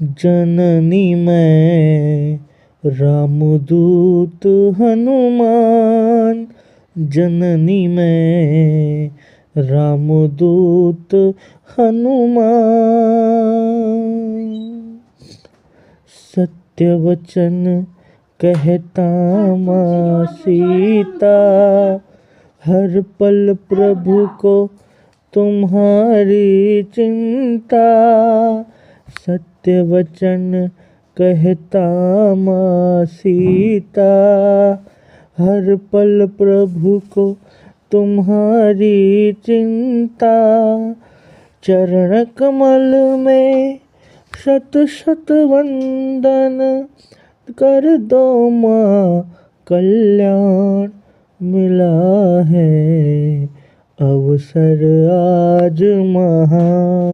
जननी मैं रामदूत हनुमान, जननी मैं रामदूत हनुमान। सत्य वचन कहता माँ सीता, हर पल प्रभु को तुम्हारी चिंता। सत्य वचन कहता माँ सीता, हर पल प्रभु को तुम्हारी चिंता। चरण कमल में शत शत वंदन, कर दो माँ कल्याण मिला है अवसर आज महान।